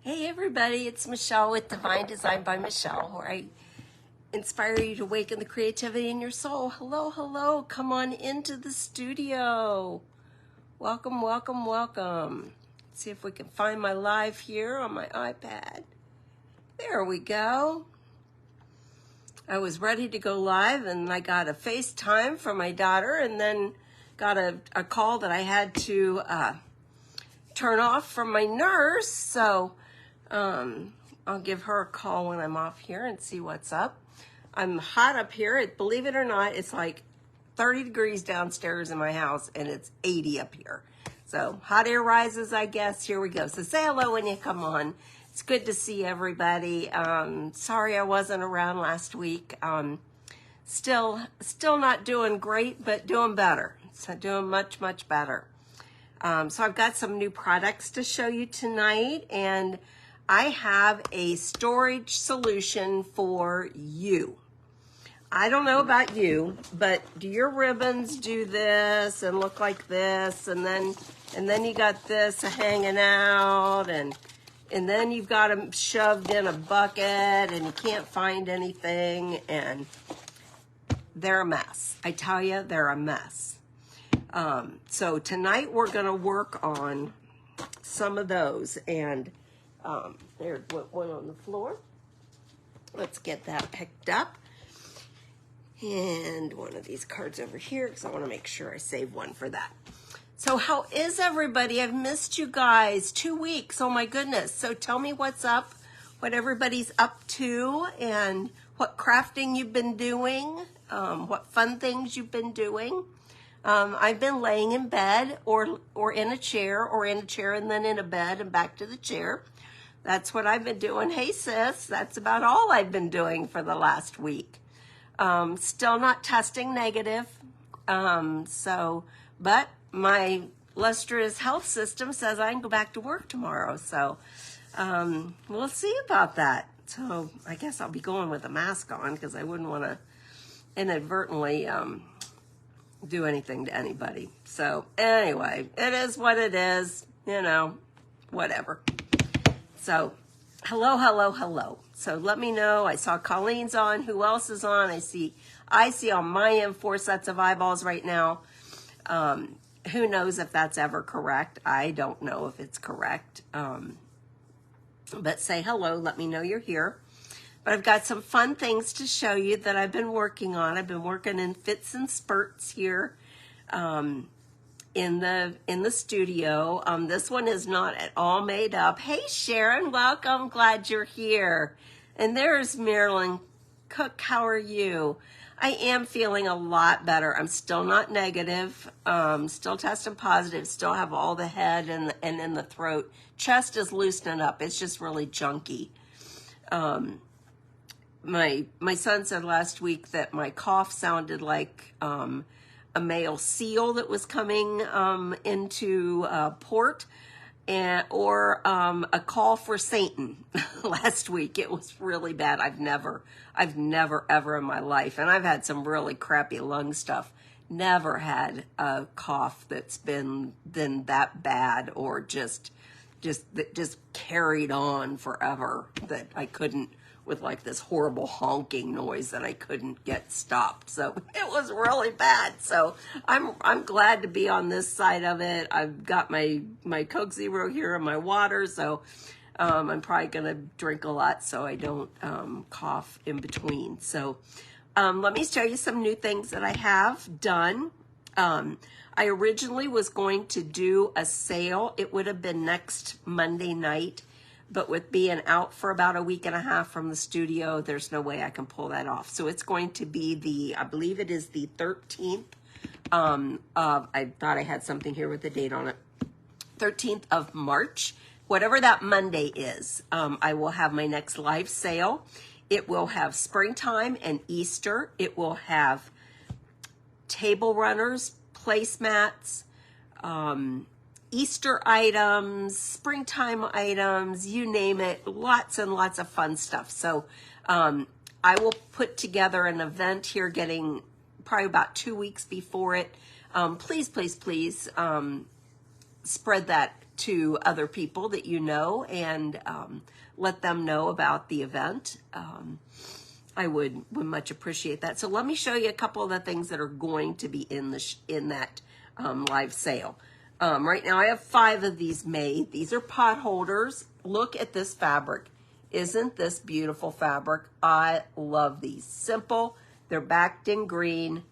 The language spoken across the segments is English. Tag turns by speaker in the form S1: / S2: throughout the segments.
S1: Hey everybody, it's Michelle with Divine Design by Michelle, where I inspire you to awaken the creativity in your soul. Hello, hello, come on into the studio. Welcome, welcome, welcome. Let's see if we can find my live here on my iPad. There we go. I was ready to go live and I got a FaceTime from my daughter and then got a call that I had to turn off from my nurse. So I'll give her a call when I'm off here and see what's up. I'm hot up here. Believe it or not, it's like 30 degrees downstairs in my house and it's 80 up here. So hot air rises, I guess. Here we go. So say hello when you come on. It's good to see everybody. Sorry I wasn't around last week. Still not doing great, but doing better. So doing much, much better. So I've got some new products to show you tonight, and I have a storage solution for you. I don't know about you, but do your ribbons do this and look like this, and then you got this hanging out, and then you've got them shoved in a bucket, and you can't find anything, and they're a mess. I tell you, they're a mess. So tonight we're going to work on some of those, and there's one on the floor. Let's get that picked up. And one of these cards over here, because I want to make sure I save one for that. So how is everybody? I've missed you guys. 2 weeks. Oh my goodness. So tell me what's up, what everybody's up to, and what crafting you've been doing, what fun things you've been doing. I've been laying in bed or in a chair and then in a bed and back to the chair. That's what I've been doing. Hey sis, that's about all I've been doing for the last week. Still not testing negative. But my lustrous health system says I can go back to work tomorrow. So, we'll see about that. So I guess I'll be going with a mask on because I wouldn't want to inadvertently, do anything to anybody. So anyway, it is what it is, you know, whatever. So hello, hello, hello. So let me know. I saw Colleen's on. Who else is on? I see on my end 4 sets of eyeballs right now. Who knows if that's ever correct? I don't know if it's correct. But say hello. Let me know you're here. But I've got some fun things to show you that I've been working on. I've been working in fits and spurts here in the studio. This one is not at all made up. Hey Sharon, welcome. Glad you're here. And there's Marilyn Cook. How are you? I am feeling a lot better. I'm still not negative. Still testing positive. Still have all the head and in the throat. Chest is loosening up. It's just really junky. My son said last week that my cough sounded like a male seal that was coming into port, or a call for Satan last week. It was really bad. I've never ever in my life, and I've had some really crappy lung stuff, never had a cough that's been that bad, or just carried on forever, that I couldn't, with like this horrible honking noise that I couldn't get stopped. So it was really bad. So I'm glad to be on this side of it. I've got my Coke Zero here and my water. So I'm probably going to drink a lot so I don't cough in between. So let me show you some new things that I have done. I originally was going to do a sale. It would have been next Monday night. But with being out for about a week and a half from the studio, there's no way I can pull that off. So it's going to be I believe it is the 13th I thought I had something here with the date on it. 13th of March, whatever that Monday is, I will have my next live sale. It will have springtime and Easter. It will have table runners, placemats, Easter items, springtime items, you name it, lots and lots of fun stuff. So I will put together an event here getting probably about 2 weeks before it. Please, please, please spread that to other people that you know and let them know about the event. I would much appreciate that. So let me show you a couple of the things that are going to be in that live sale. Right now I have 5 of these made. These are pot holders. Look at this fabric. Isn't this beautiful fabric? I love these. Simple. They're backed in green.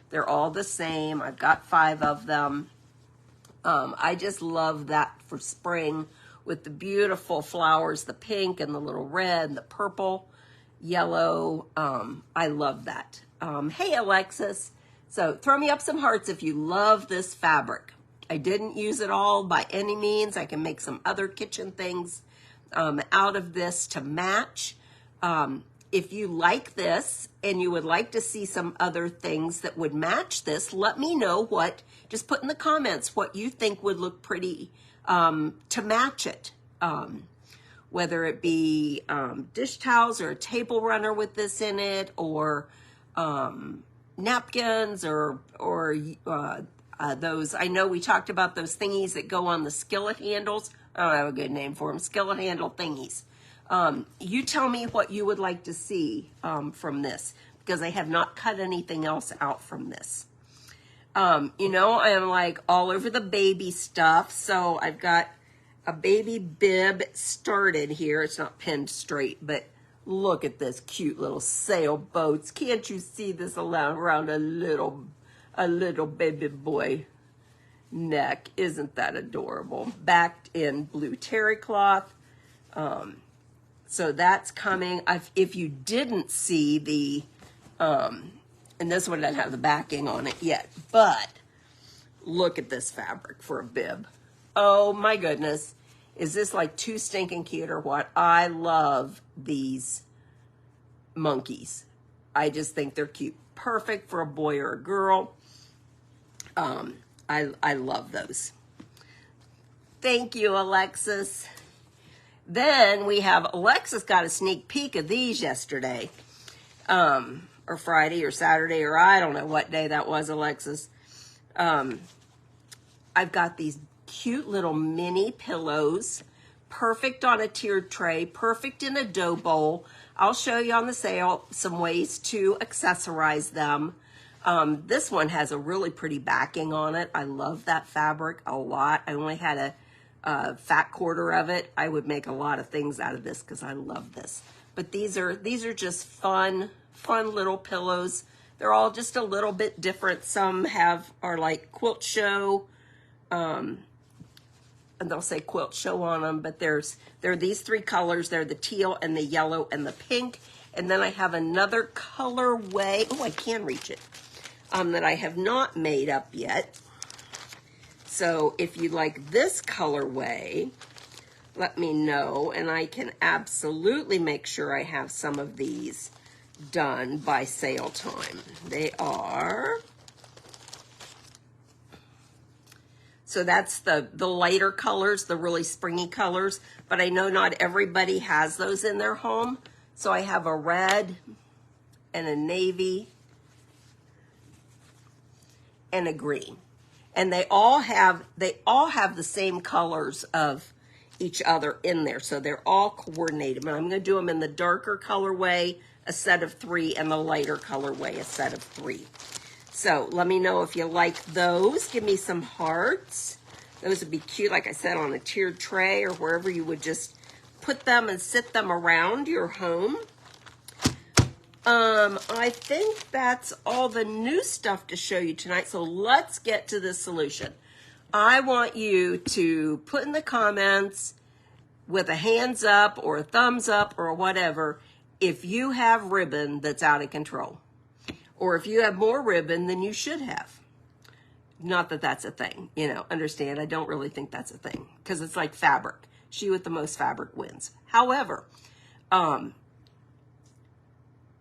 S1: They're all the same. I've got 5 of them. I just love that for spring with the beautiful flowers, the pink and the little red and the purple, yellow. I love that. Hey, Alexis. So throw me up some hearts if you love this fabric. I didn't use it all by any means. I can make some other kitchen things out of this to match. If you like this and you would like to see some other things that would match this, let me know just put in the comments what you think would look pretty to match it. Whether it be dish towels or a table runner with this in it, or napkins, or those, I know we talked about those thingies that go on the skillet handles. I don't have a good name for them, skillet handle thingies. You tell me what you would like to see from this, because I have not cut anything else out from this. You know, I am like all over the baby stuff, so I've got a baby bib started here. It's not pinned straight, but look at this cute little sailboats. Can't you see this around a little baby boy neck? Isn't that adorable? Backed in blue terry cloth. So that's coming. If you didn't see the, and this one doesn't have the backing on it yet, but look at this fabric for a bib. Oh my goodness. Is this like too stinking cute or what? I love these monkeys. I just think they're cute. Perfect for a boy or a girl. I love those. Thank you, Alexis. Then we have, Alexis got a sneak peek of these yesterday, or Friday or Saturday, or I don't know what day that was, Alexis. I've got these cute little mini pillows, perfect on a tiered tray, perfect in a dough bowl. I'll show you on the sale some ways to accessorize them. This one has a really pretty backing on it. I love that fabric a lot. I only had a fat quarter of it. I would make a lot of things out of this because I love this. But these are just fun little pillows. They're all just a little bit different. Some are like quilt show, and they'll say quilt show on them, but there are these 3 colors. They're the teal and the yellow and the pink. And then I have another colorway. Oh, I can reach it. That I have not made up yet. So if you like this colorway, let me know, and I can absolutely make sure I have some of these done by sale time. They are, so that's the lighter colors, the really springy colors, but I know not everybody has those in their home. So I have a red and a navy and a green. And they all have the same colors of each other in there. So they're all coordinated. But I'm going to do them in the darker colorway, a set of 3, and the lighter colorway, a set of 3. So let me know if you like those. Give me some hearts. Those would be cute, like I said, on a tiered tray or wherever you would just put them and sit them around your home. I think that's all the new stuff to show you tonight. So let's get to the solution. I want you to put in the comments with a hands up or a thumbs up or whatever if you have ribbon that's out of control, or if you have more ribbon than you should have. Not that that's a thing, understand. I don't really think that's a thing because it's like fabric. She with the most fabric wins. However,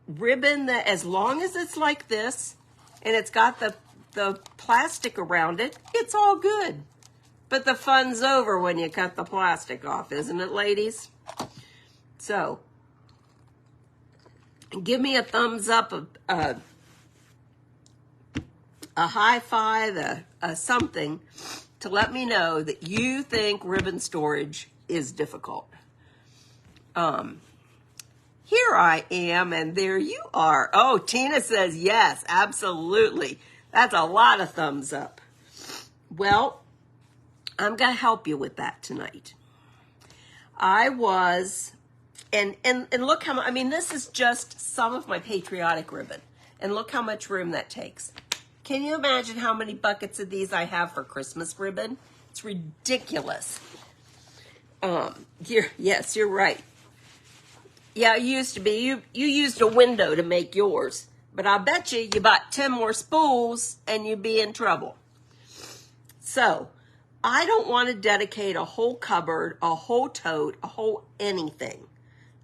S1: ribbon that, as long as it's like this and it's got the plastic around it, it's all good. But the fun's over when you cut the plastic off, isn't it, ladies? So give me a thumbs up, a high five, a something to let me know that you think ribbon storage is difficult. Here I am, and there you are. Oh, Tina says yes, absolutely. That's a lot of thumbs up. Well, I'm going to help you with that tonight. And look how much, I mean, this is just some of my patriotic ribbon. And look how much room that takes. Can you imagine how many buckets of these I have for Christmas ribbon? It's ridiculous. Yes, you're right. Yeah, it used to be. You used a window to make yours. But I bet you bought 10 more spools and you'd be in trouble. So, I don't want to dedicate a whole cupboard, a whole tote, a whole anything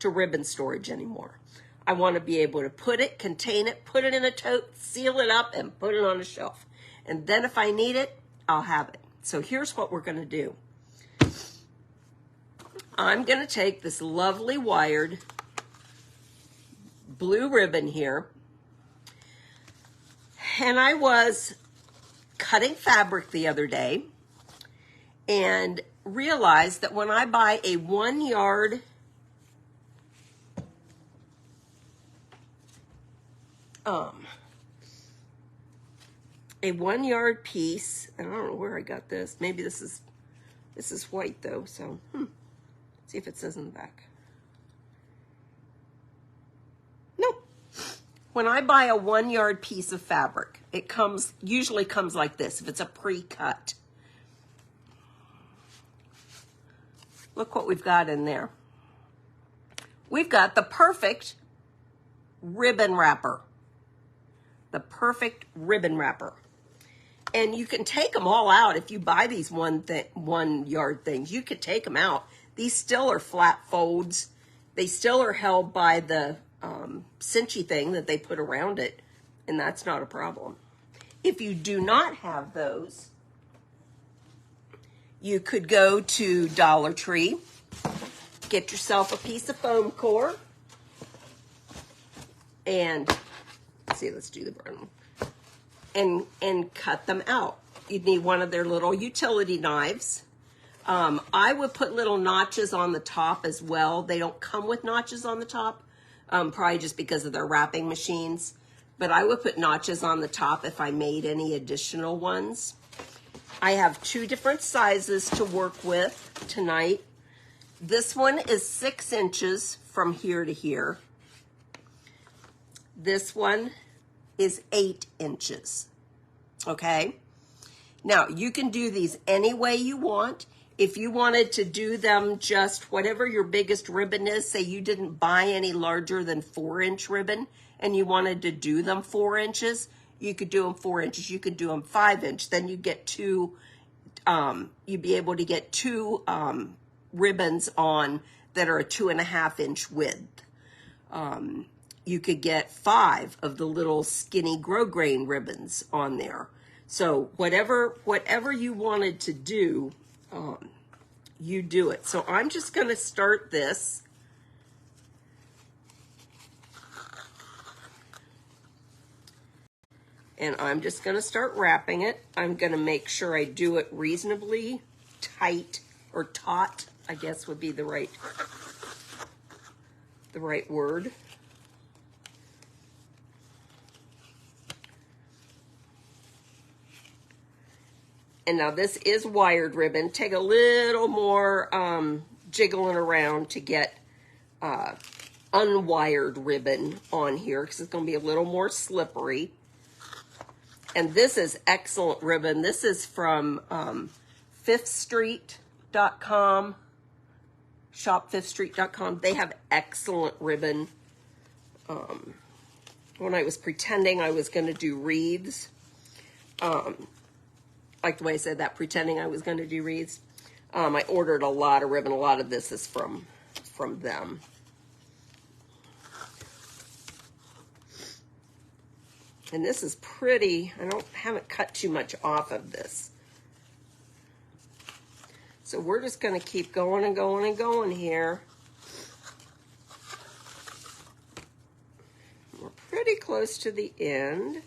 S1: to ribbon storage anymore. I want to be able to put it, contain it, put it in a tote, seal it up, and put it on a shelf. And then if I need it, I'll have it. So here's what we're going to do. I'm going to take this lovely wired blue ribbon here. And I was cutting fabric the other day and realized that when I buy a 1 yard piece, and I don't know where I got this. Maybe this is white though, so see if it says in the back. Nope. When I buy a 1 yard piece of fabric, it usually comes like this if it's a pre-cut. Look what we've got in there. We've got the perfect ribbon wrapper. The perfect ribbon wrapper. And you can take them all out if you buy these 1 yard things. You could take them out. These still are flat folds. They still are held by the cinchy thing that they put around it, and that's not a problem. If you do not have those, you could go to Dollar Tree, get yourself a piece of foam core, and let's do the brown one, and cut them out. You'd need one of their little utility knives. I would put little notches on the top as well. They don't come with notches on the top, probably just because of their wrapping machines. But I would put notches on the top if I made any additional ones. I have 2 different sizes to work with tonight. This one is 6 inches from here to here. This one is 8 inches. Okay? Now, you can do these any way you want. If you wanted to do them just whatever your biggest ribbon is, say you didn't buy any larger than 4-inch ribbon and you wanted to do them 4 inches, you could do them 4 inches. You could do them 5 inch. Then you get you'd be able to get 2 ribbons on that are a 2.5 inch width. You could get 5 of the little skinny grosgrain ribbons on there. So whatever you wanted to do, you do it. So I'm just going to start this. And I'm just going to start wrapping it. I'm going to make sure I do it reasonably tight, or taut, I guess would be the right word. And now this is wired ribbon. Take a little more jiggling around to get unwired ribbon on here, because it's going to be a little more slippery. And this is excellent ribbon. This is from fifthstreet.com, shopfifthstreet.com. They have excellent ribbon. When I was pretending I was going to do wreaths, like the way I said that, pretending I was going to do wreaths, I ordered a lot of ribbon. A lot of this is from them. And this is pretty. I haven't cut too much off of this. So we're just going to keep going and going and going here. We're pretty close to the end.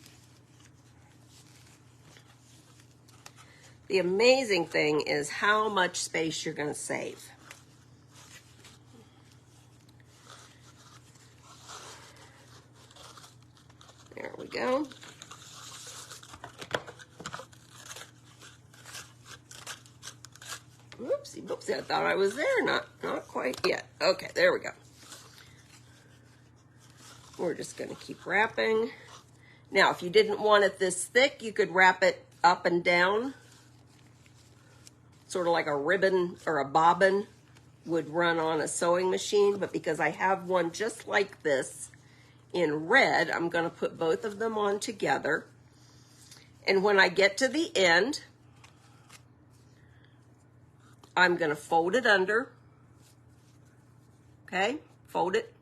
S1: The amazing thing is how much space you're going to save. There we go. Oopsie, oopsie, I thought I was there. Not quite yet. Okay, there we go. We're just going to keep wrapping. Now, if you didn't want it this thick, you could wrap it up and down. Sort of like a ribbon or a bobbin would run on a sewing machine. But because I have one just like this in red, I'm going to put both of them on together. And when I get to the end, I'm going to fold it under. Okay, fold it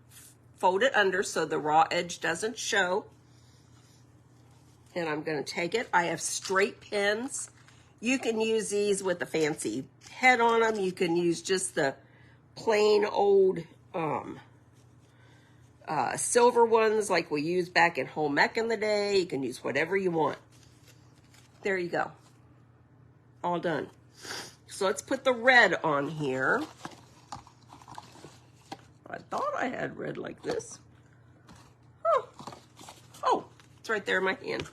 S1: under so the raw edge doesn't show. And I'm going to take it. I have straight pins. You can use these with a fancy head on them. You can use just the plain old silver ones like we used back in home ec in the day. You can use whatever you want. There you go. All done. So let's put the red on here. I thought I had red like this. Oh, it's right there in my hand.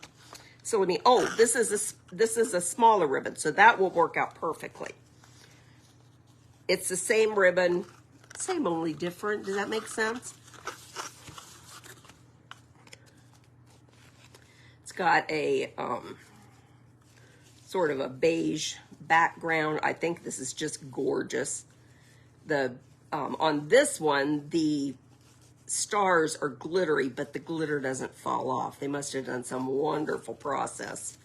S1: So let me, this is a smaller ribbon, so that will work out perfectly. It's the same ribbon, same only different. Does that make sense? It's got a sort of a beige background. I think this is just gorgeous. On this one, the stars are glittery, but the glitter doesn't fall off. They must have done some wonderful process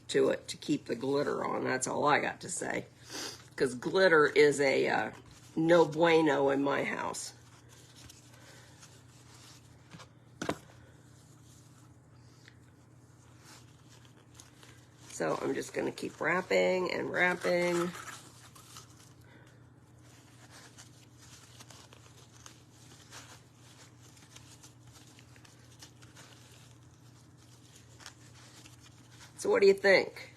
S1: to it to keep the glitter on. That's all I got to say. Because glitter is a no bueno in my house. So I'm just going to keep wrapping and wrapping. So what do you think?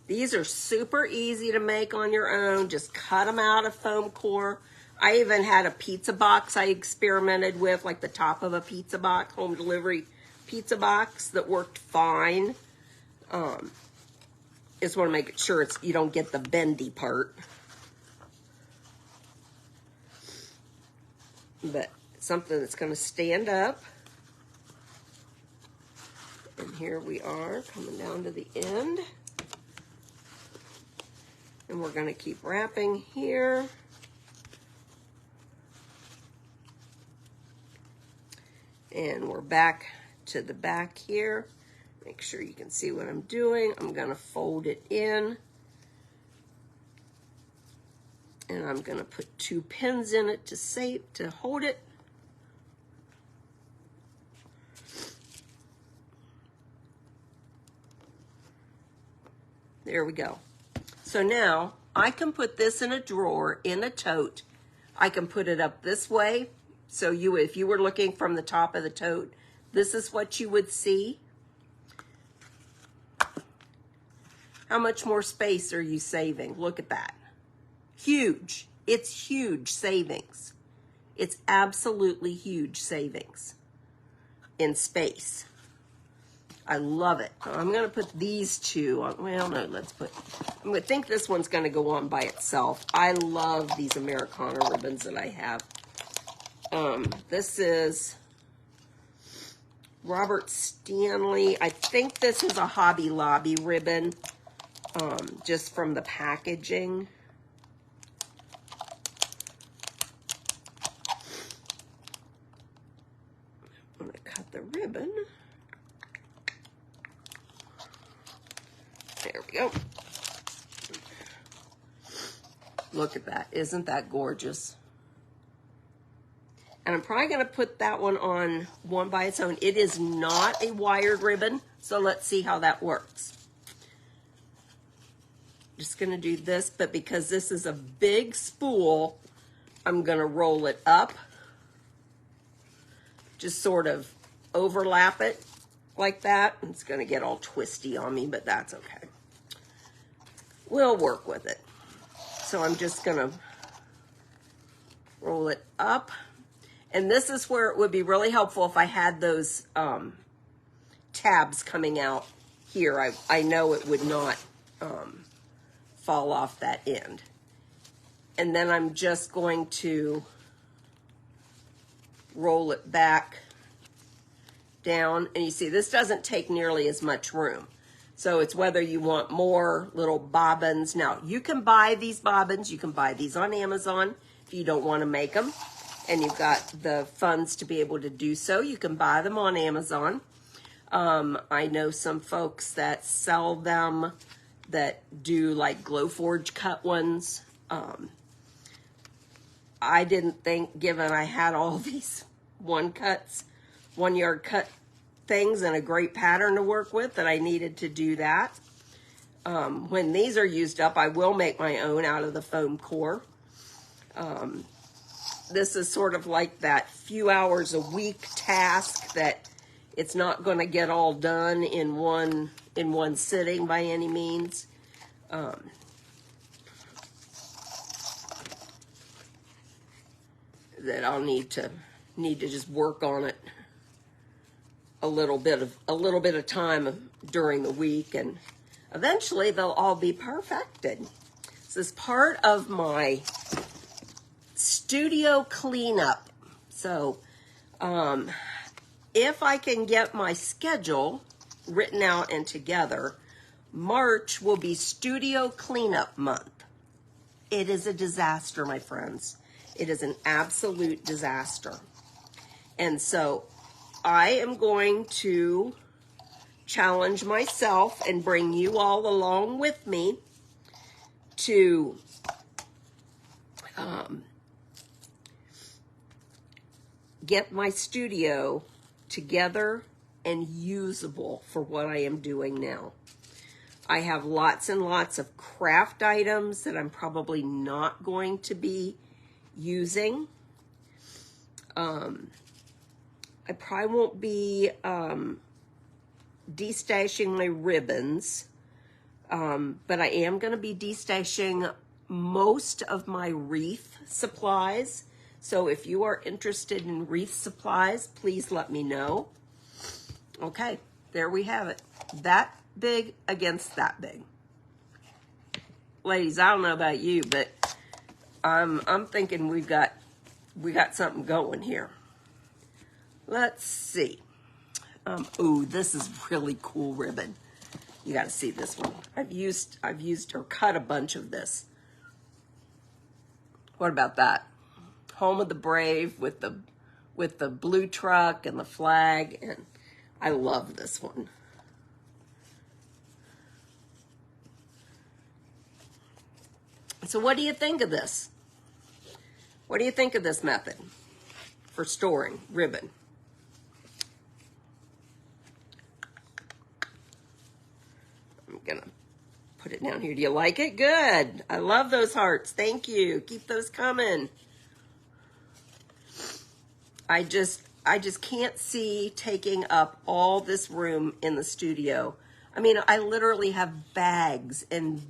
S1: These are super easy to make on your own. Just cut them out of foam core. I even had a pizza box I experimented with, like the top of a pizza box, home delivery pizza box that worked fine. Just want to make sure you don't get the bendy part. But something that's going to stand up. And here we are coming down to the end. And we're going to keep wrapping here. And we're back to the back here. Make sure you can see what I'm doing. I'm going to fold it in. And I'm going to put 2 pins in it to hold it. There we go. So now I can put this in a drawer, in a tote. I can put it up this way. So if you were looking from the top of the tote, this is what you would see. How much more space are you saving? Look at that. Huge. It's huge savings. It's absolutely huge savings in space. I love it. I'm going to put these 2 on. Well, no, I'm going to think this one's going to go on by itself. I love these Americana ribbons that I have. This is Robert Stanley. I think this is a Hobby Lobby ribbon, just from the packaging. I'm going to cut the ribbon. There we go. Look at that. Isn't that gorgeous? And I'm probably going to put that one by its own. It is not a wired ribbon, so let's see how that works. Just going to do this, but because this is a big spool, I'm going to roll it up. Just sort of overlap it like that. It's going to get all twisty on me, but that's okay. We'll work with it. So I'm just going to roll it up. And this is where it would be really helpful if I had those tabs coming out here. I know it would not fall off that end. And then I'm just going to roll it back down. And you see, this doesn't take nearly as much room. So it's whether you want more little bobbins. Now, you can buy these bobbins. You can buy these on Amazon if you don't want to make them. And you've got the funds to be able to do so. You can buy them on Amazon. I know some folks that sell them that do like Glowforge cut ones. I didn't think, given I had all these 1-yard cut things and a great pattern to work with, that I needed to do that. When these are used up, I will make my own out of the foam core. This is sort of like that few hours a week task that it's not going to get all done in one sitting by any means. That I'll need to just work on it a little bit of time during the week, and eventually they'll all be perfected. This is part of my studio cleanup. So if I can get my schedule written out and together, March will be studio cleanup month. It is a disaster, my friends. It is an absolute disaster. And so I am going to challenge myself and bring you all along with me to get my studio together and usable for what I am doing now. I have lots and lots of craft items that I'm probably not going to be using. I probably won't be destashing my ribbons, but I am going to be destashing most of my wreath supplies. So if you are interested in wreath supplies, please let me know. Okay, there we have it. That big against that big. Ladies, I don't know about you, but I'm thinking we got something going here. Let's see. Ooh, this is really cool ribbon. You got to see this one. I've used or cut a bunch of this. What about that? Home of the Brave with the blue truck and the flag, and I love this one. So what do you think of this? What do you think of this method for storing ribbon? I'm gonna put it down here. Do you like it? Good. I love those hearts. Thank you. Keep those coming. I just can't see taking up all this room in the studio. I mean, I literally have bags and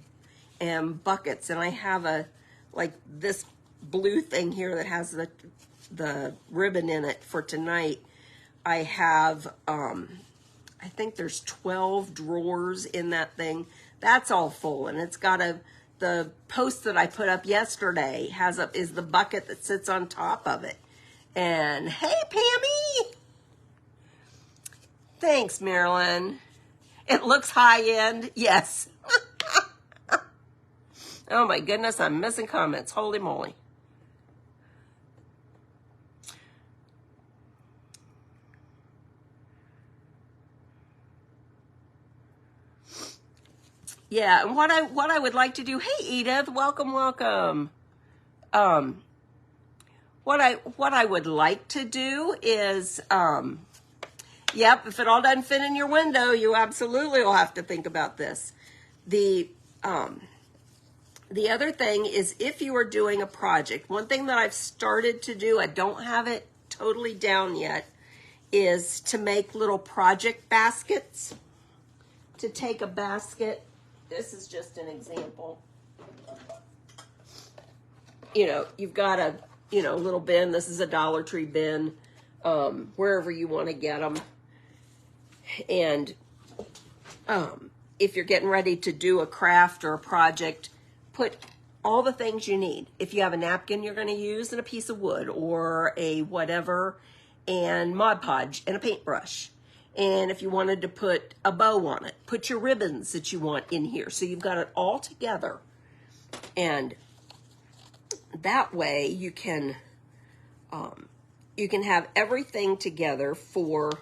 S1: buckets, and I have like this blue thing here that has the ribbon in it for tonight. I have I think there's 12 drawers in that thing. That's all full, and it's got the post that I put up yesterday is the bucket that sits on top of it. And hey, Pammy! Thanks, Marilyn. It looks high-end. Yes. Oh, my goodness, I'm missing comments. Holy moly. Yeah, and what I would like to do, hey, Edith, welcome. What I would like to do is, yep, if it all doesn't fit in your window, you absolutely will have to think about this. The other thing is, if you are doing a project, one thing that I've started to do, I don't have it totally down yet, is to make little project baskets. To take a basket, this is just an example. You know, you've got a, little bin. This is a Dollar Tree bin, wherever you want to get them. And if you're getting ready to do a craft or a project, put all the things you need. If you have a napkin you're going to use and a piece of wood or a whatever, and Mod Podge and a paintbrush. And if you wanted to put a bow on it, put your ribbons that you want in here. So you've got it all together. And that way you can have everything together for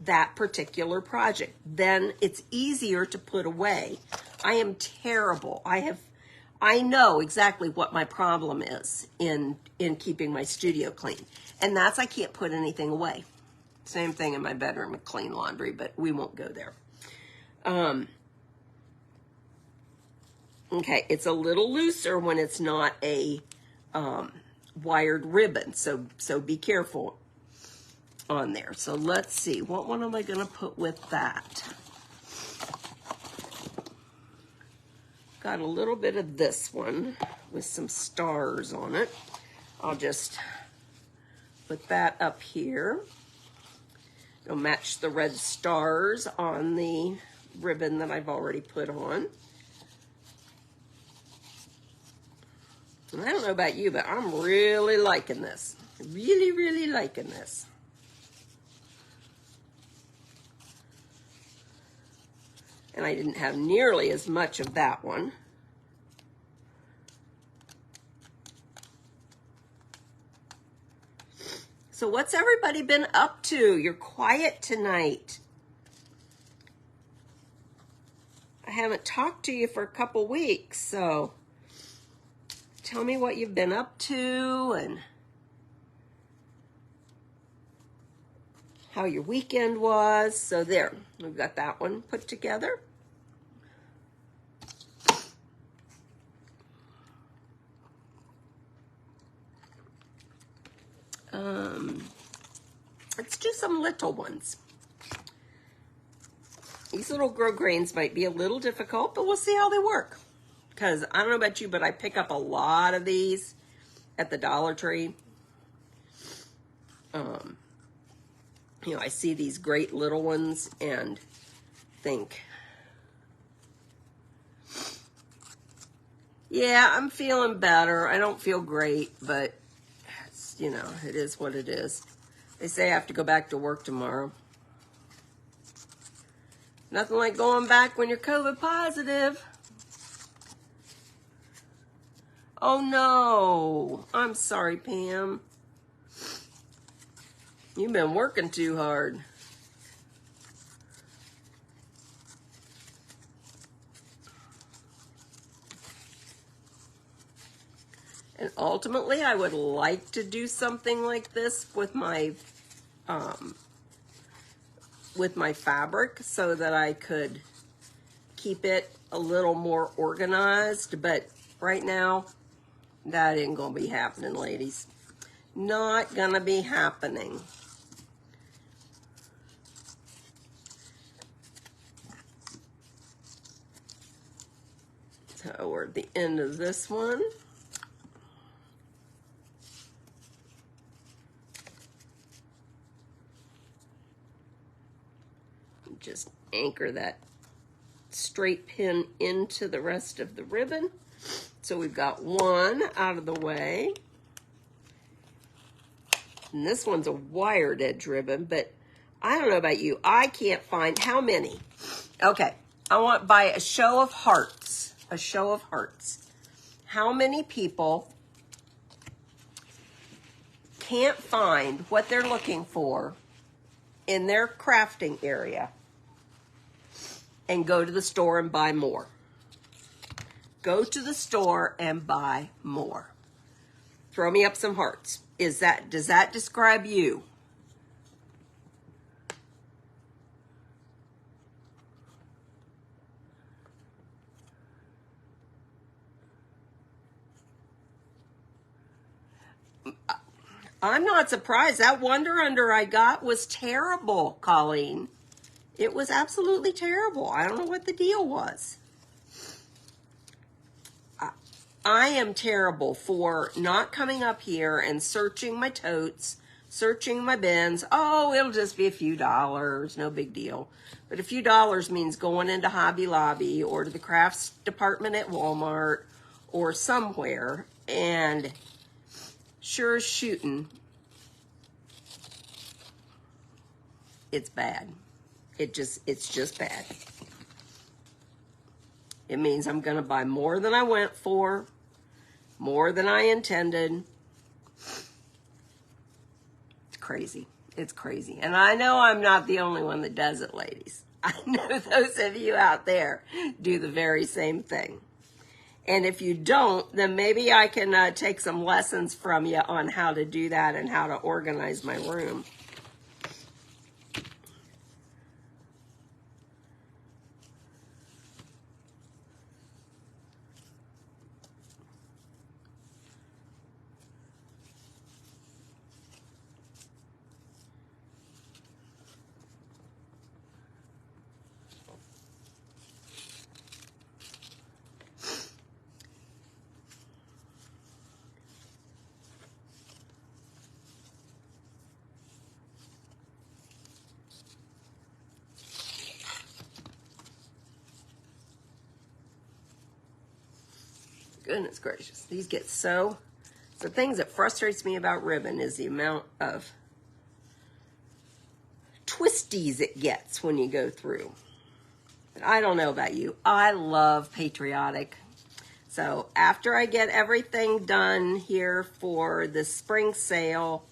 S1: that particular project. Then it's easier to put away. I am terrible. I know exactly what my problem is in keeping my studio clean. And that's I can't put anything away. Same thing in my bedroom with clean laundry, but we won't go there. Okay, it's a little looser when it's not a wired ribbon, so be careful on there. So let's see, what one am I going to put with that? Got a little bit of this one with some stars on it. I'll just put that up here. It'll match the red stars on the ribbon that I've already put on. And I don't know about you, but I'm really liking this. Really, really liking this. And I didn't have nearly as much of that one. So what's everybody been up to? You're quiet tonight. I haven't talked to you for a couple weeks, so tell me what you've been up to and how your weekend was. So there, we've got that one put together. Let's do some little ones. These little grow grains might be a little difficult, but we'll see how they work. Because I don't know about you, but I pick up a lot of these at the Dollar Tree. I see these great little ones and think, yeah, I'm feeling better. I don't feel great, but it's, it is what it is. They say I have to go back to work tomorrow. Nothing like going back when you're COVID positive. Oh no, I'm sorry, Pam. You've been working too hard. And ultimately, I would like to do something like this with my fabric so that I could keep it a little more organized. But right now, that ain't gonna be happening, ladies. Not gonna be happening. So we're at the end of this one. Just anchor that straight pin into the rest of the ribbon. So we've got one out of the way. And this one's a wired edge ribbon, but I don't know about you. I can't find how many. Okay, I want by a show of hearts. A show of hearts. How many people can't find what they're looking for in their crafting area and go to the store and buy more? Go to the store and buy more. Throw me up some hearts. Does that describe you? I'm not surprised. That Wonder Under I got was terrible, Colleen. It was absolutely terrible. I don't know what the deal was. I am terrible for not coming up here and searching my totes, searching my bins. Oh, it'll just be a few dollars, no big deal. But a few dollars means going into Hobby Lobby or to the crafts department at Walmart or somewhere, and sure as shooting, it's bad. It's just bad. It means I'm going to buy more than I went for, more than I intended. It's crazy. It's crazy. And I know I'm not the only one that does it, ladies. I know those of you out there do the very same thing. And if you don't, then maybe I can take some lessons from you on how to do that and how to organize my room. Goodness gracious, these get so... The things that frustrates me about ribbon is the amount of twisties it gets when you go through. I don't know about you. I love patriotic. So after I get everything done here for the spring sale,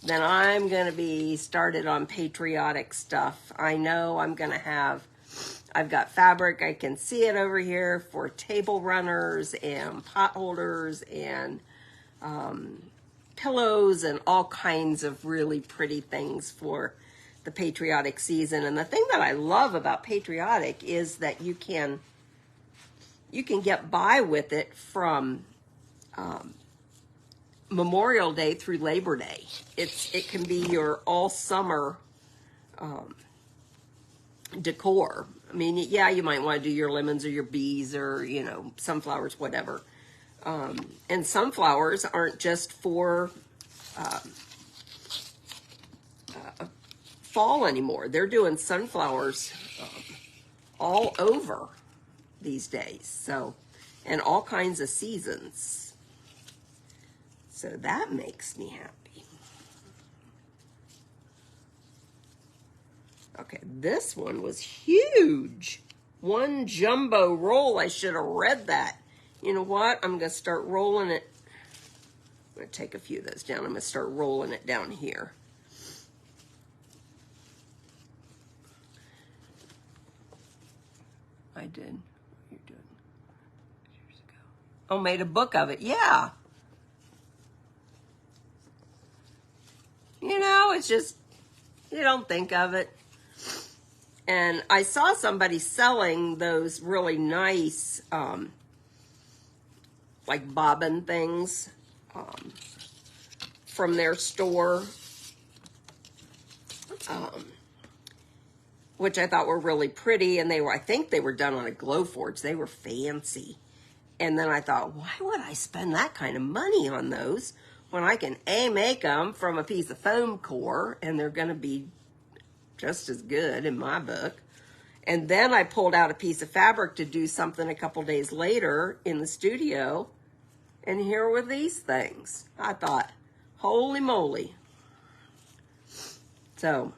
S1: then I'm going to be started on patriotic stuff. I know I'm going to have... I've got fabric, I can see it over here, for table runners and pot holders and pillows and all kinds of really pretty things for the patriotic season. And the thing that I love about patriotic is that you can get by with it from Memorial Day through Labor Day. It can be your all summer decor. I mean, yeah, you might want to do your lemons or your bees or, you know, sunflowers, whatever. And sunflowers aren't just for fall anymore. They're doing sunflowers all over these days. So, and all kinds of seasons. So that makes me happy. Okay, this one was huge. One jumbo roll. I should have read that. You know what? I'm going to start rolling it. I'm going to take a few of those down. I'm going to start rolling it down here. I did. What are you doing? Years ago. Oh, made a book of it. Yeah. You know, it's just, you don't think of it. And I saw somebody selling those really nice, like bobbin things from their store, which I thought were really pretty. And they were, I think they were done on a glow forge. They were fancy. And then I thought, why would I spend that kind of money on those when I can make them from a piece of foam core and they're going to be just as good in my book. And then I pulled out a piece of fabric to do something a couple days later in the studio, and here were these things. I thought, holy moly. So,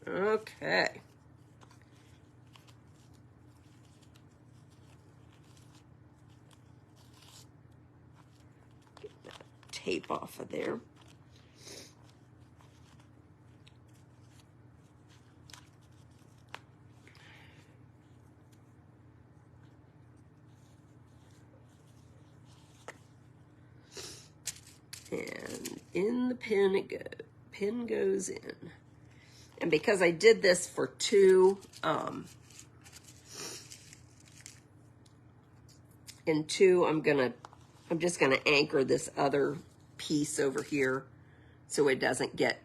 S1: okay. Get that tape off of there. And in the pin it goes. Pin goes in. And because I did this for two, in two, I'm gonna I'm just going to anchor this other piece over here so it doesn't get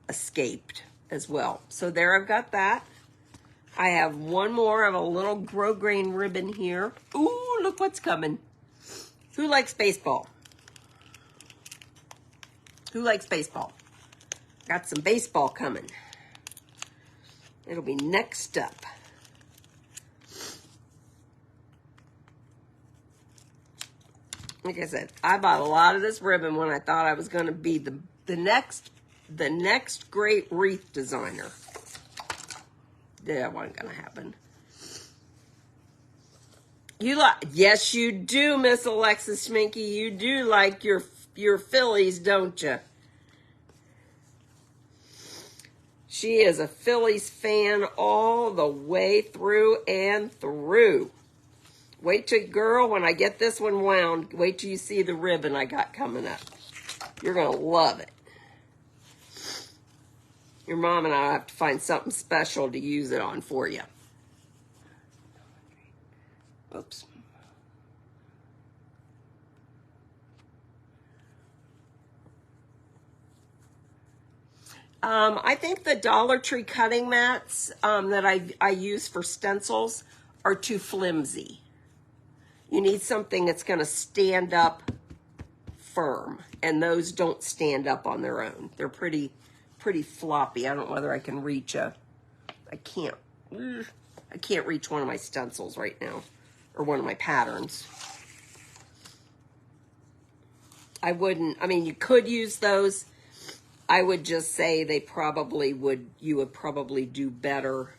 S1: escaped as well. So there, I've got that. I have one more of a little grosgrain ribbon here. Ooh, look what's coming. Who likes baseball? Who likes baseball? Got some baseball coming. It'll be next up. Like I said, I bought a lot of this ribbon when I thought I was going to be the next great wreath designer. That wasn't going to happen. Yes, you do, Miss Alexis Schminky. You do like your Phillies, don't you? She is a Phillies fan all the way through and through. Wait till, girl, when I get this one wound, wait till you see the ribbon I got coming up. You're going to love it. Your mom and I have to find something special to use it on for you. Oops. I think the Dollar Tree cutting mats that I use for stencils are too flimsy. You need something that's going to stand up firm, and those don't stand up on their own. They're pretty floppy. I don't know whether I can reach I can't reach one of my stencils right now, or one of my patterns. I mean, you could use those. I would just say you would probably do better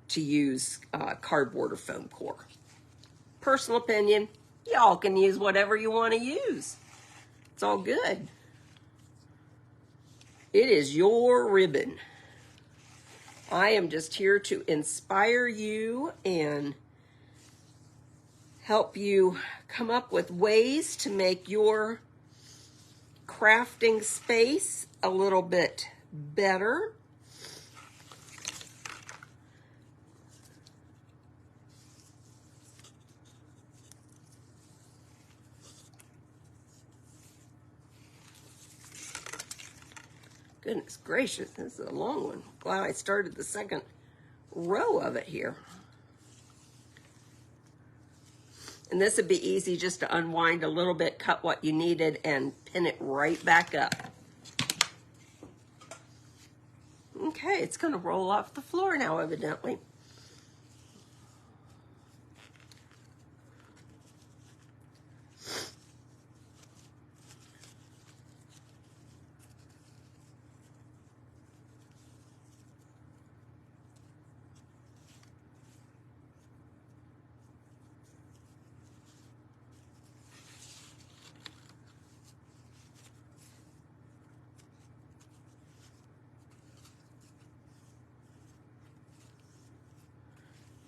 S1: to use cardboard or foam core. Personal opinion, y'all can use whatever you want to use. It's all good. It is your ribbon. I am just here to inspire you and help you come up with ways to make your crafting space a little bit better. Goodness gracious, this is a long one. Glad I started the second row of it here. And this would be easy just to unwind a little bit, cut what you needed, and pin it right back up. Okay, it's going to roll off the floor now, evidently.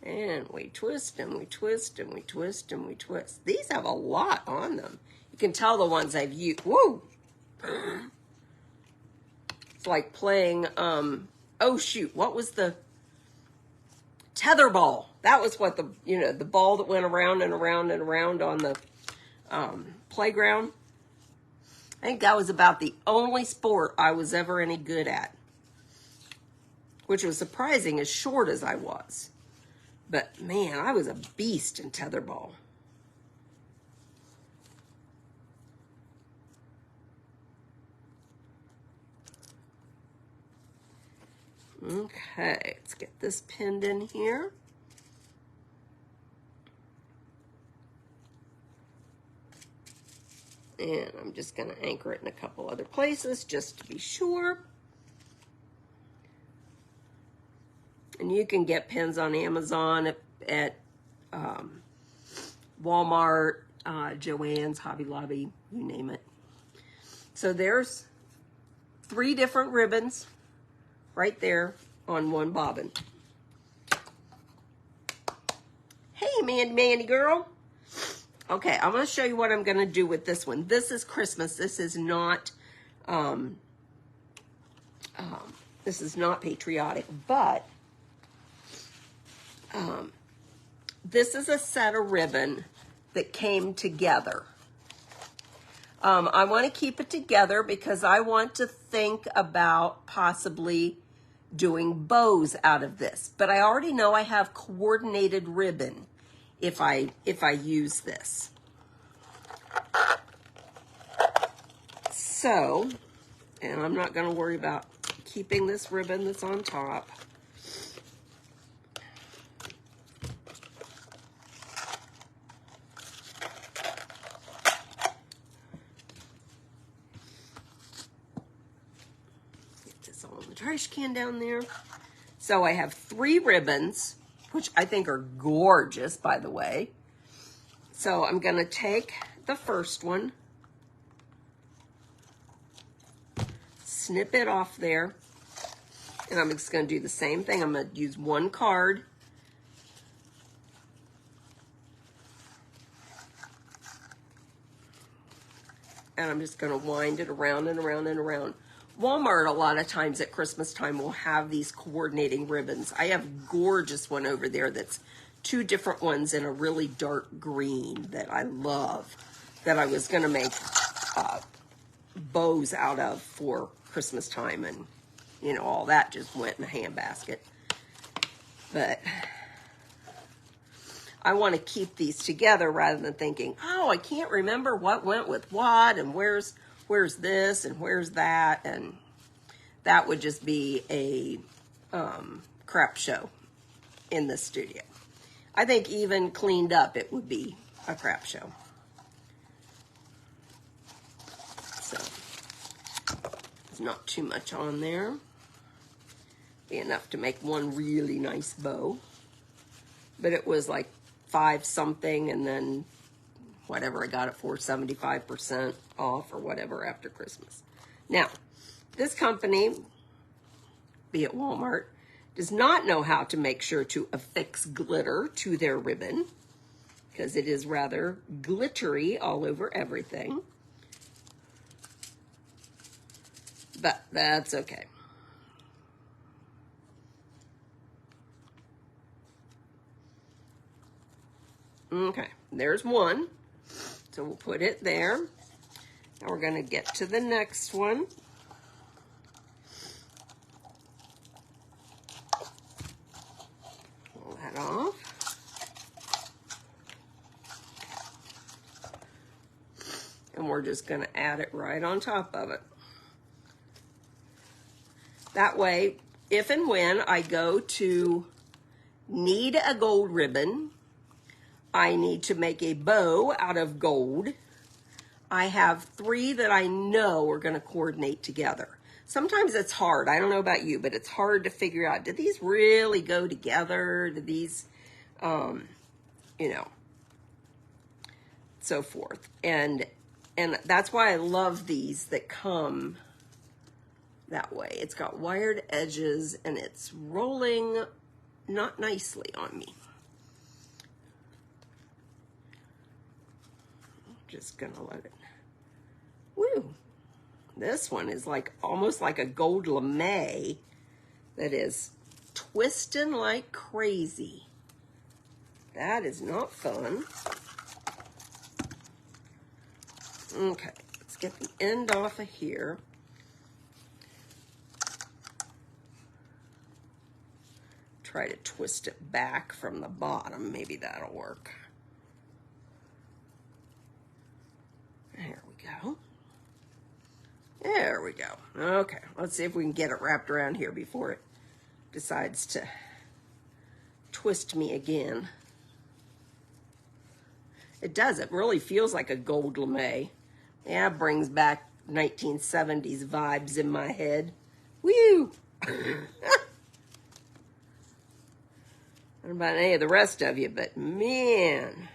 S1: And we twist and we twist and we twist and we twist. These have a lot on them. You can tell the ones I've used. Woo! It's like playing, oh shoot, what was the tetherball? That was what the ball that went around and around and around on the playground. I think that was about the only sport I was ever any good at. Which was surprising, as short as I was. But man, I was a beast in tetherball. Okay, let's get this pinned in here. And I'm just going to anchor it in a couple other places just to be sure. And you can get pins on Amazon, at Walmart, Joann's, Hobby Lobby, you name it. So there's 3 different ribbons right there on one bobbin. Hey, Mandy girl. Okay, I'm going to show you what I'm going to do with this one. This is Christmas. This is not patriotic, but This is a set of ribbon that came together. I want to keep it together because I want to think about possibly doing bows out of this. But I already know I have coordinated ribbon if I use this. So, and I'm not going to worry about keeping this ribbon that's on top. Get this all in the trash can down there. So I have 3 ribbons, which I think are gorgeous, by the way. So I'm going to take the first one, snip it off there, and I'm just going to do the same thing. I'm going to use 1 card. And I'm just going to wind it around and around and around. Walmart, a lot of times at Christmas time, will have these coordinating ribbons. I have a gorgeous one over there that's 2 different ones in a really dark green that I love, that I was going to make bows out of for Christmas time, and you know, all that just went in a handbasket. But I want to keep these together rather than thinking, oh, I can't remember what went with what, and where's this and where's that, and that would just be a crap show in the studio. I think even cleaned up, it would be a crap show. So, there's not too much on there. Be enough to make one really nice bow. But it was like 5 something, and then whatever I got it for, 75% off or whatever after Christmas. Now, this company, be it Walmart, does not know how to make sure to affix glitter to their ribbon, because it is rather glittery all over everything. But that's okay. Okay, there's one. So we'll put it there. Now we're going to get to the next one. Pull that off. And we're just going to add it right on top of it. That way, if and when I go to need a gold ribbon, I need to make a bow out of gold, I have 3 that I know are going to coordinate together. Sometimes it's hard. I don't know about you, but it's hard to figure out, do these really go together? Do these, you know, so forth. And that's why I love these that come that way. It's got wired edges and it's rolling not nicely on me. Just gonna let it, woo. This one is like almost like a gold lame that is twisting like crazy. That is not fun. Okay, let's get the end off of here. Try to twist it back from the bottom. Maybe that'll work. There we go. There we go. Okay, let's see if we can get it wrapped around here before it decides to twist me again. It does. It really feels like a gold lame. Yeah, it brings back 1970s vibes in my head. Woo! I don't know about any of the rest of you, but man.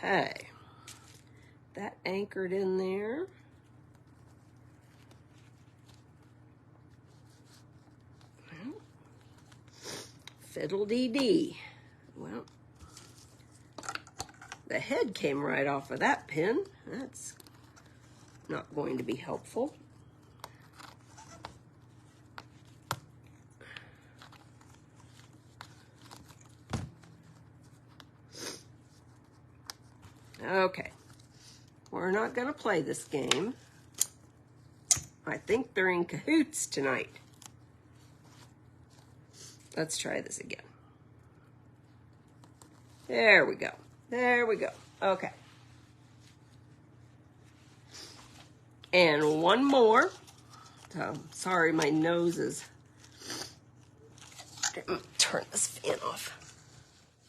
S1: Okay, that anchored in there. Well, fiddle-dee-dee. Well, The head came right off of that pin. That's not going to be helpful. Okay, we're not going to play this game. I think they're in cahoots tonight. Let's try this again. There we go. There we go. Okay. And one more. So, sorry, my nose is... Turn this fan off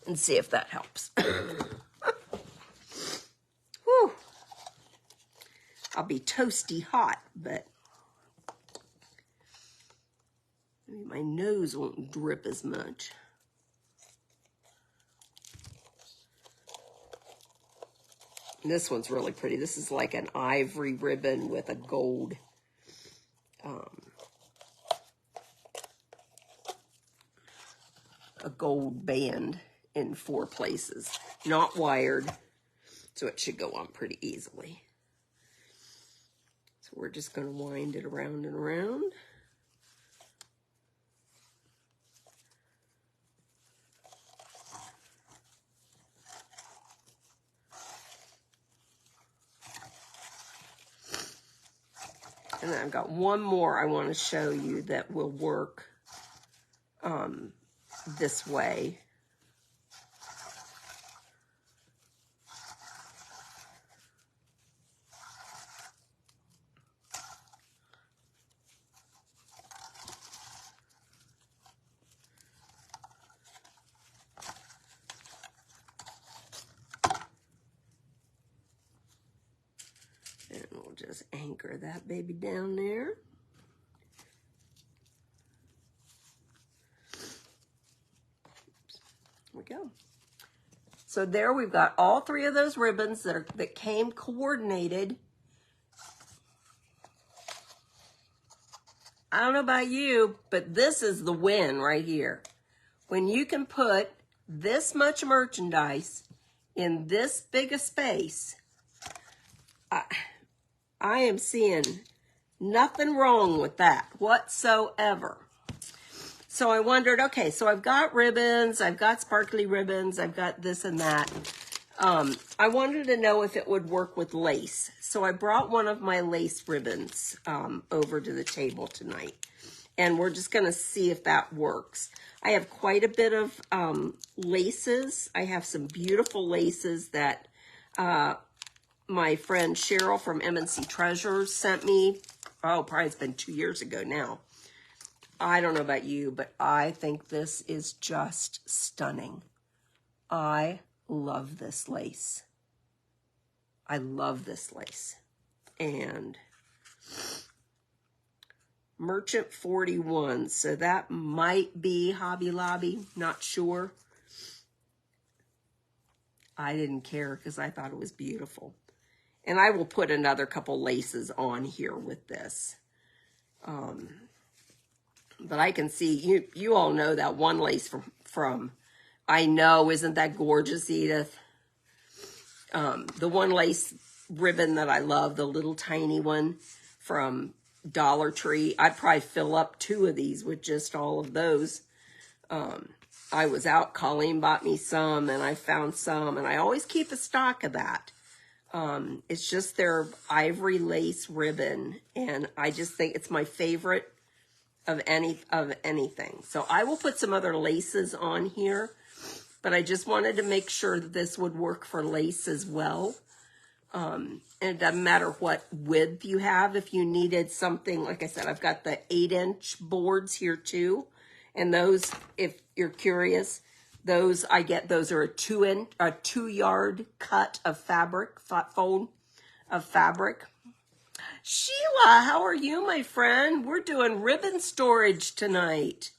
S1: and see if that helps. Whew. I'll be toasty hot, but maybe my nose won't drip as much. This one's really pretty. This is like an ivory ribbon with a gold band in 4 places. Not wired, so it should go on pretty easily. So we're just going to wind it around and around. And then I've got one more I want to show you that will work this way. And we'll just anchor that baby down there. There we go. So there we've got all 3 of those ribbons that came coordinated. I don't know about you, but this is the win right here. When you can put this much merchandise in this big a space, I am seeing nothing wrong with that whatsoever. So I wondered, okay, so I've got ribbons, I've got sparkly ribbons, I've got this and that. I wanted to know if it would work with lace. So I brought one of my lace ribbons over to the table tonight. And we're just going to see if that works. I have quite a bit of laces. I have some beautiful laces that my friend Cheryl from M&C Treasures sent me. Oh, probably it's been 2 years ago now. I don't know about you, but I think this is just stunning. I love this lace. I love this lace. And Merchant 41, so that might be Hobby Lobby, not sure. I didn't care because I thought it was beautiful. And I will put another couple laces on here with this. But I can see, you all know that one lace from I Know, isn't that gorgeous, Edith? The one lace ribbon that I love, the little tiny one from Dollar Tree. I'd probably fill up 2 of these with just all of those. I was out, Colleen bought me some, and I found some, and I always keep a stock of that. It's just their ivory lace ribbon, and I just think it's my favorite of anything. So I will put some other laces on here, but I just wanted to make sure that this would work for lace as well. And it doesn't matter what width you have. If you needed something, like I said, I've got the 8-inch boards here too. And those, if you're curious, those I get, those are a 2-yard cut of fabric, fold of fabric. Sheila, how are you, my friend? We're doing ribbon storage tonight.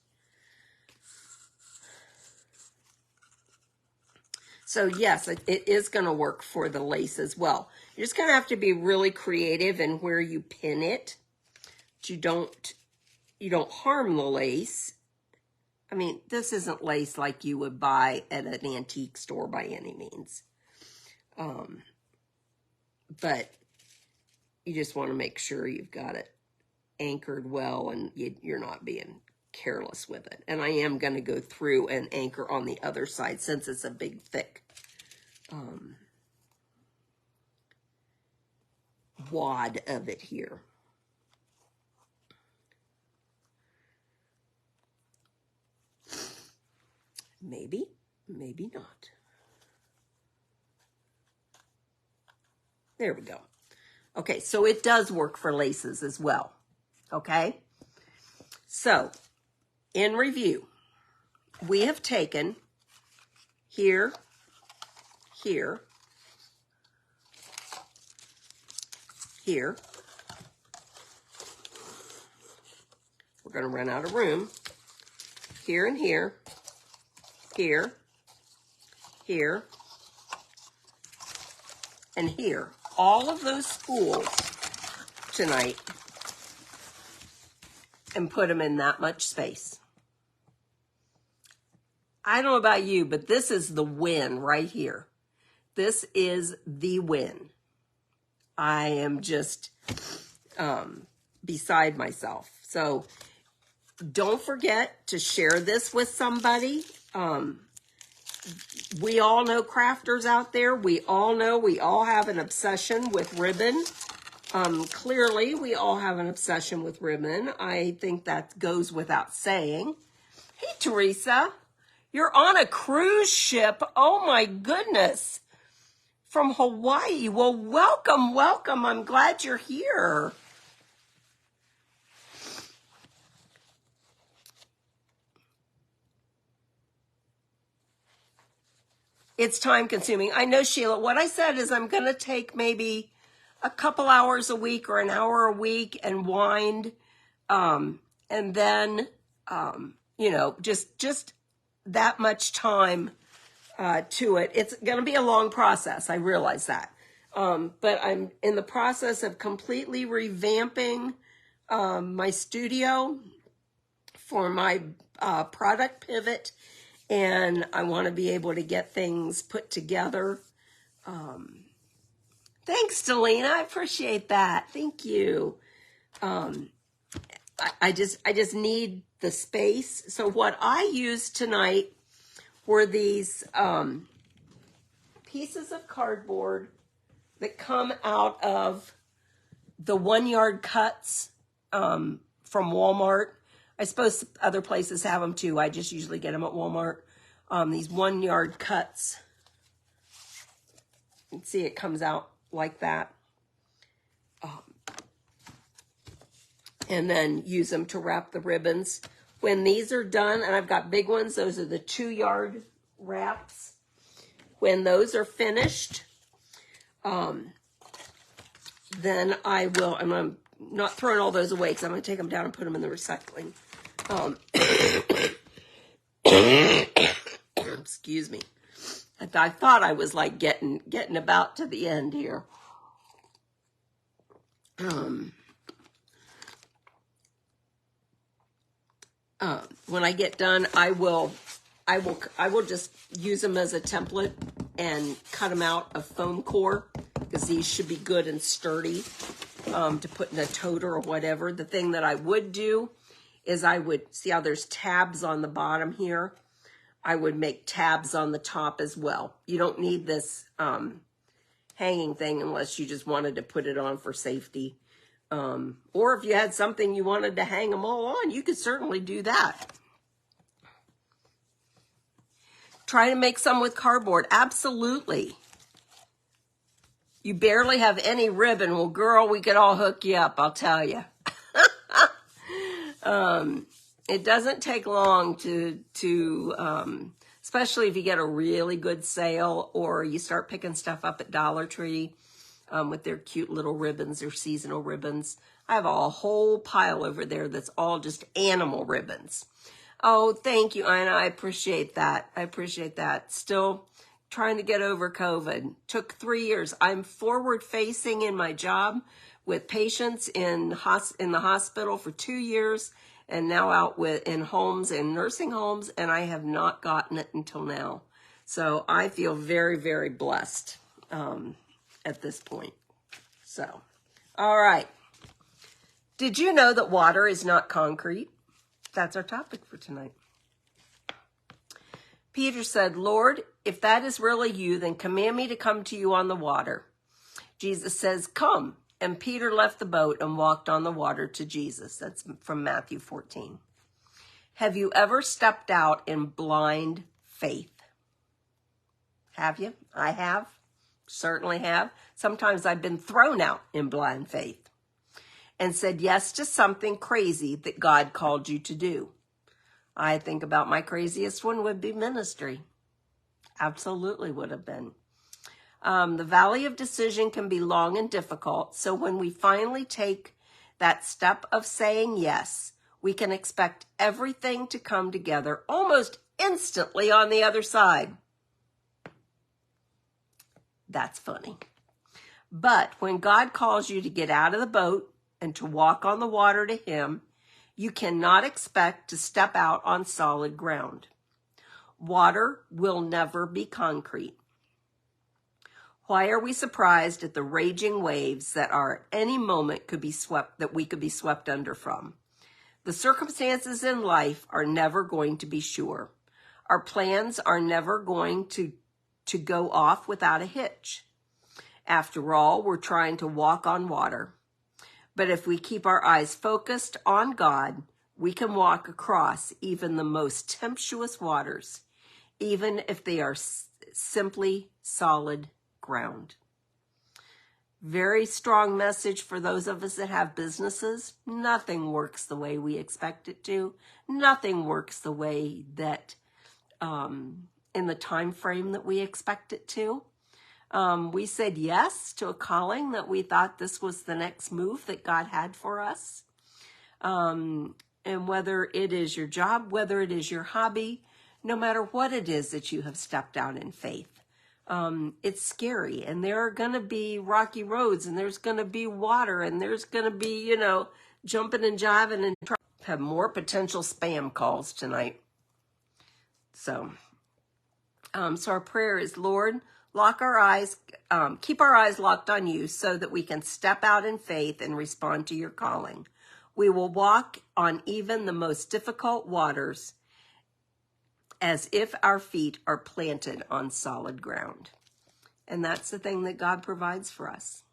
S1: So yes, it is going to work for the lace as well. You're just going to have to be really creative in where you pin it. But you don't harm the lace. I mean, this isn't lace like you would buy at an antique store by any means. But you just want to make sure you've got it anchored well and you're not being careless with it. And I am going to go through and anchor on the other side since it's a big, thick wad of it here. Maybe, maybe not. There we go. Okay, so it does work for laces as well. Okay? So, in review, we have taken here, here, here. We're going to run out of room. Here and here, here, here, and here. All of those spools tonight and put them in that much space. I don't know about you, but this is the win right here. This is the win. I am just beside myself. So don't forget to share this with somebody. We all know crafters out there. We all know we all have an obsession with ribbon. Clearly, we all have an obsession with ribbon. I think that goes without saying. Hey, Teresa, you're on a cruise ship. Oh, my goodness. From Hawaii. Well, welcome, welcome. I'm glad you're here. It's time consuming. I know, Sheila. What I said is I'm going to take maybe a couple hours a week or an hour a week and wind. And then, you know, just that much time to it. It's going to be a long process. I realize that. But I'm in the process of completely revamping my studio for my product pivot. And I want to be able to get things put together. Thanks, Delina. I appreciate that. Thank you. I just need the space. So what I used tonight were these pieces of cardboard that come out of the 1 yard cuts from Walmart. I suppose other places have them too. I just usually get them at Walmart. These 1 yard cuts. You can see it comes out like that. And then use them to wrap the ribbons. When these are done, and I've got big ones, those are the 2 yard wraps. When those are finished, then I will, and I'm not throwing all those away because I'm going to take them down and put them in the recycling. Excuse me. I thought I was like getting about to the end here. When I get done, I will just use them as a template and cut them out of foam core because these should be good and sturdy to put in a toter or whatever. The thing that I would do is I would, see how there's tabs on the bottom here? I would make tabs on the top as well. You don't need this hanging thing unless you just wanted to put it on for safety. Or if you had something you wanted to hang them all on, you could certainly do that. Try to make some with cardboard. Absolutely. You barely have any ribbon. Well, girl, we could all hook you up, I'll tell you. It doesn't take long to especially if you get a really good sale or you start picking stuff up at Dollar Tree with their cute little ribbons, their seasonal ribbons. I have a whole pile over there that's all just animal ribbons. Oh, thank you, Anna. I appreciate that. I appreciate that. Still trying to get over COVID. Took 3 years. I'm forward facing in my job with patients in the hospital for 2 years. And now out in homes and nursing homes, and I have not gotten it until now. So I feel very, very blessed. at this point. So, all right. Did you know that water is not concrete? That's our topic for tonight. Peter said, Lord, if that is really you, then command me to come to you on the water. Jesus says, come. And Peter left the boat and walked on the water to Jesus. That's from Matthew 14. Have you ever stepped out in blind faith? Have you? I have. Certainly have. Sometimes I've been thrown out in blind faith and said yes to something crazy that God called you to do. I think about my craziest one would be ministry. Absolutely would have been. The valley of decision can be long and difficult. So when we finally take that step of saying yes, we can expect everything to come together almost instantly on the other side. That's funny. But when God calls you to get out of the boat and to walk on the water to him, you cannot expect to step out on solid ground. Water will never be concrete. Why are we surprised at the raging waves that are at any moment we could be swept under from? The circumstances in life are never going to be sure. Our plans are never going to go off without a hitch. After all, we're trying to walk on water. But if we keep our eyes focused on God, we can walk across even the most tempestuous waters, even if they are simply solid ground. Very strong message for those of us that have businesses. Nothing works the way we expect it to. Nothing works the way that in the time frame that we expect it to. We said yes to a calling that we thought this was the next move that God had for us. And whether it is your job, whether it is your hobby, no matter what it is that you have stepped out in faith, it's scary. And there are going to be rocky roads, and there's going to be water, and there's going to be, jumping and jiving and have more potential spam calls tonight. So our prayer is, Lord, keep our eyes locked on you so that we can step out in faith and respond to your calling. We will walk on even the most difficult waters as if our feet are planted on solid ground. And that's the thing that God provides for us,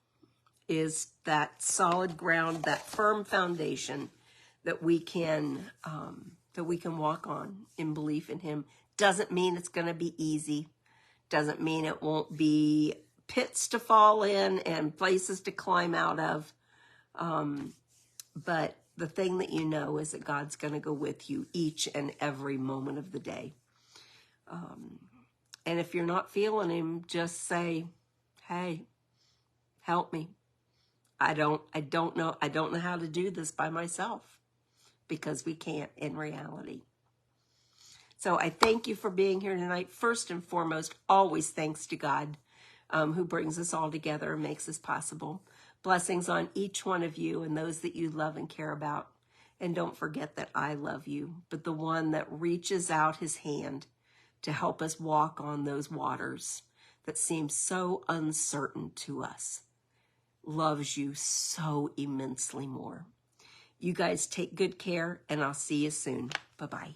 S1: is that solid ground, that firm foundation that we can walk on in belief in him. Doesn't mean it's going to be easy. Doesn't mean it won't be pits to fall in and places to climb out of. But the thing that you know is that God's going to go with you each and every moment of the day. And if you're not feeling him, just say, hey, help me. I don't know how to do this by myself, because we can't in reality. So I thank you for being here tonight. First and foremost, always thanks to God, who brings us all together and makes this possible. Blessings on each one of you and those that you love and care about. And don't forget that I love you, but the one that reaches out his hand to help us walk on those waters that seem so uncertain to us loves you so immensely more. You guys take good care, and I'll see you soon. Bye-bye.